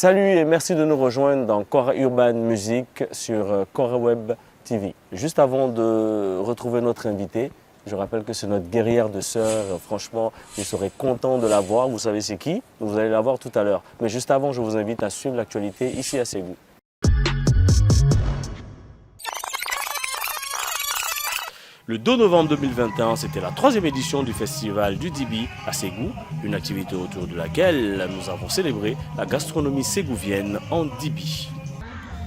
Salut et merci de nous rejoindre dans Kora Urban Music sur Kora Web TV. Juste avant de retrouver notre invité, je rappelle que c'est notre guerrière de sœur. Franchement, je serais content de la voir. Vous savez c'est qui? Vous allez la voir tout à l'heure. Mais juste avant, je vous invite à suivre l'actualité ici à Ségou. Le 2 novembre 2021, c'était la 3e édition du festival du Dibi à Ségou, une activité autour de laquelle nous avons célébré la gastronomie ségouvienne en Dibi.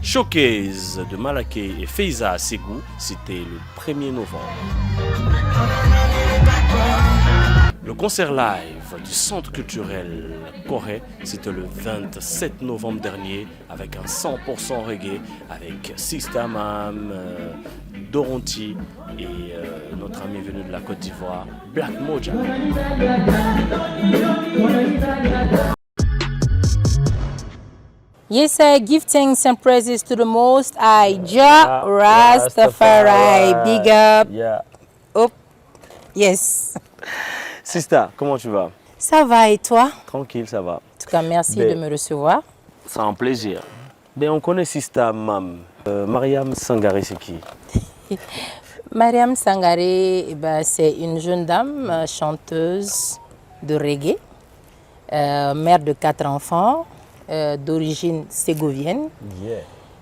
Showcase de Malaké et Feiza à Ségou, c'était le 1er novembre. Le concert live du Centre culturel Corée, c'était le 27 novembre dernier avec un 100% reggae avec Sista Mam, Doronti et notre ami venu de la Côte d'Ivoire, Black Moja. Yes, I give thanks and praises to the Most High, Jah Rastafari. Big up. Yeah. Up. Yes. Sista, comment tu vas? Ça va et toi? Tranquille, ça va. En tout cas, merci de me recevoir. C'est un plaisir. Ben, on connaît Sista Mam. Mariam Sangaré, c'est qui? Mariam Sangaré, eh ben, c'est une jeune dame chanteuse de reggae, mère de 4 enfants, d'origine ségovienne. Yeah.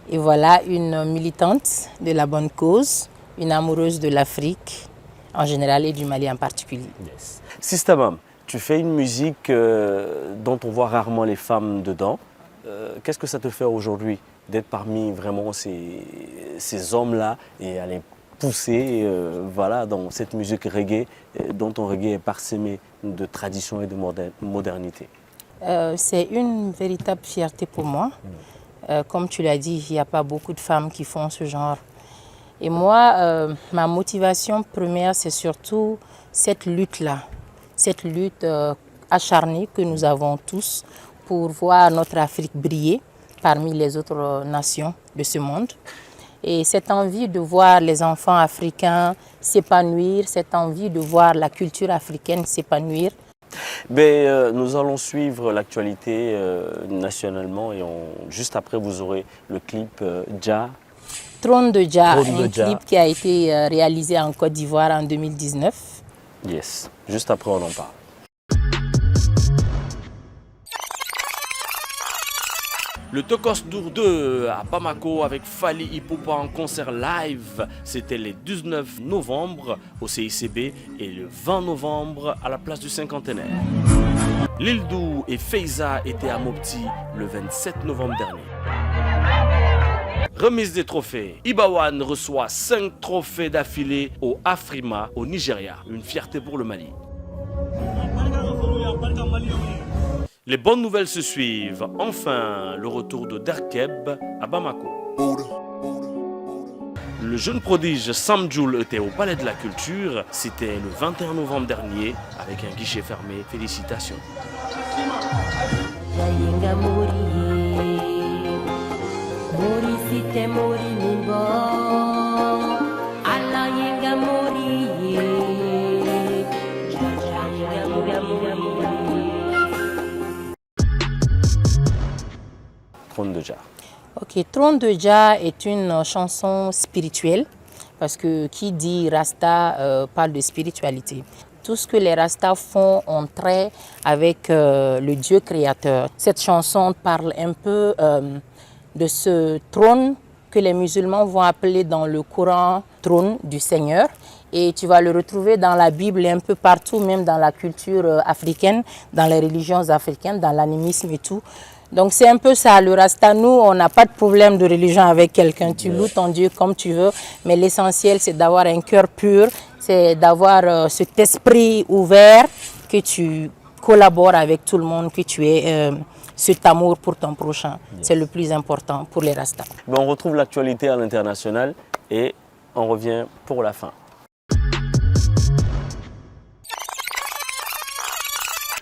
Et voilà, une militante de la bonne cause, une amoureuse de l'Afrique en général et du Mali en particulier. Yes. Sista Mam, tu fais une musique dont on voit rarement les femmes dedans. Qu'est-ce que ça te fait aujourd'hui d'être parmi vraiment ces hommes-là et à les pousser voilà, dans cette musique reggae dont ton reggae est parsemé de tradition et de modernité? C'est une véritable fierté pour moi. Comme tu l'as dit, il n'y a pas beaucoup de femmes qui font ce genre. Et moi, ma motivation première, c'est surtout cette lutte-là, cette lutte acharnée que nous avons tous pour voir notre Afrique briller parmi les autres nations de ce monde. Et cette envie de voir les enfants africains s'épanouir, cette envie de voir la culture africaine s'épanouir. Nous allons suivre l'actualité nationalement et juste après vous aurez le clip Jah. Trône de Jah, un clip qui a été réalisé en Côte d'Ivoire en 2019. Yes, juste après on en parle. Le Tokos Dour 2 à Bamako avec Fally Ipupa en concert live, c'était le 19 novembre au CICB et le 20 novembre à la place du Cinquantenaire. Lildou et Feiza étaient à Mopti le 27 novembre dernier. Remise des trophées. Ibawan reçoit 5 trophées d'affilée au Afrima au Nigeria. Une fierté pour le Mali. Les bonnes nouvelles se suivent. Enfin, le retour de Derkeb à Bamako. Le jeune prodige Sam Joule était au Palais de la Culture. C'était le 21 novembre dernier avec un guichet fermé. Félicitations. Trône de Jah. Ok, Trône de Jah est une chanson spirituelle parce que qui dit Rasta parle de spiritualité. Tout ce que les Rastas font ont trait avec le Dieu créateur. Cette chanson parle un peu de ce trône que les musulmans vont appeler dans le Coran trône du Seigneur. Et tu vas le retrouver dans la Bible et un peu partout, même dans la culture africaine, dans les religions africaines, dans l'animisme et tout. Donc c'est un peu ça, le Rasta, nous, on n'a pas de problème de religion avec quelqu'un. Tu loues ton Dieu comme tu veux, mais l'essentiel, c'est d'avoir un cœur pur, c'est d'avoir cet esprit ouvert, que tu collabores avec tout le monde, que tu aies cet amour pour ton prochain. C'est le plus important pour les Rastas. On retrouve l'actualité à l'international et on revient pour la fin.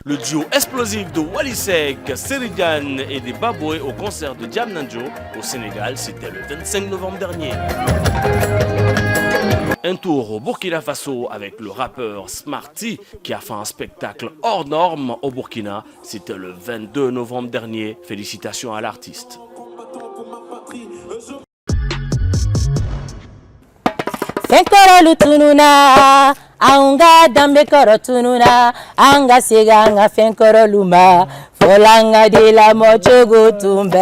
Le duo explosif de Wally Seck, Serigne et des Baboué au concert de Djam Nanjo au Sénégal, c'était le 25 novembre dernier. Un tour au Burkina Faso avec le rappeur Smarty qui a fait un spectacle hors norme au Burkina. C'était le 22 novembre dernier. Félicitations à l'artiste. Fenkoro tununa, anga dambe koro tununa, anga sega anga fenkoro luma, folanga de la mochogo tumbe.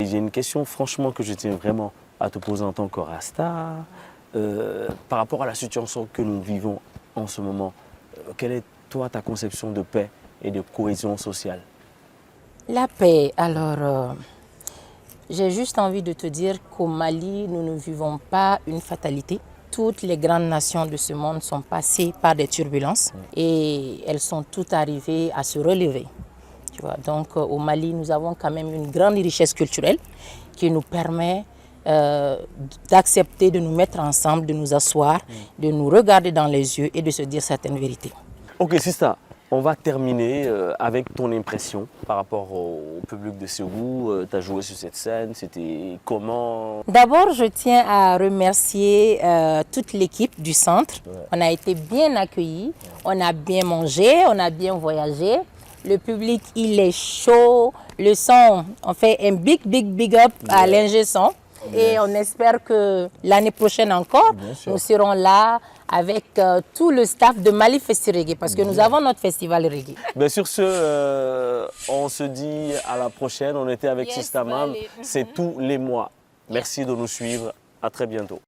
J'ai une question franchement que je tiens vraiment à te poser en tant que Rasta. Par rapport à la situation que nous vivons en ce moment, quelle est toi ta conception de paix et de cohésion sociale? La paix, alors, j'ai juste envie de te dire qu'au Mali, nous ne vivons pas une fatalité. Toutes les grandes nations de ce monde sont passées par des turbulences et elles sont toutes arrivées à se relever. Tu vois, donc au Mali, nous avons quand même une grande richesse culturelle qui nous permet d'accepter de nous mettre ensemble, de nous asseoir, de nous regarder dans les yeux et de se dire certaines vérités. Ok, c'est ça. On va terminer avec ton impression par rapport au public de Ségou. Tu as joué sur cette scène, c'était comment? D'abord, je tiens à remercier toute l'équipe du centre. On a été bien accueillis, on a bien mangé, on a bien voyagé. Le public, il est chaud. Le son, on fait un big up à l'ingé son. Et on espère que l'année prochaine encore, nous serons là avec tout le staff de Mali Festi Reggae parce que nous avons notre festival reggae. Ben sur ce, on se dit à la prochaine. On était avec Sistamam. C'est tous les mois. Merci de nous suivre. À très bientôt.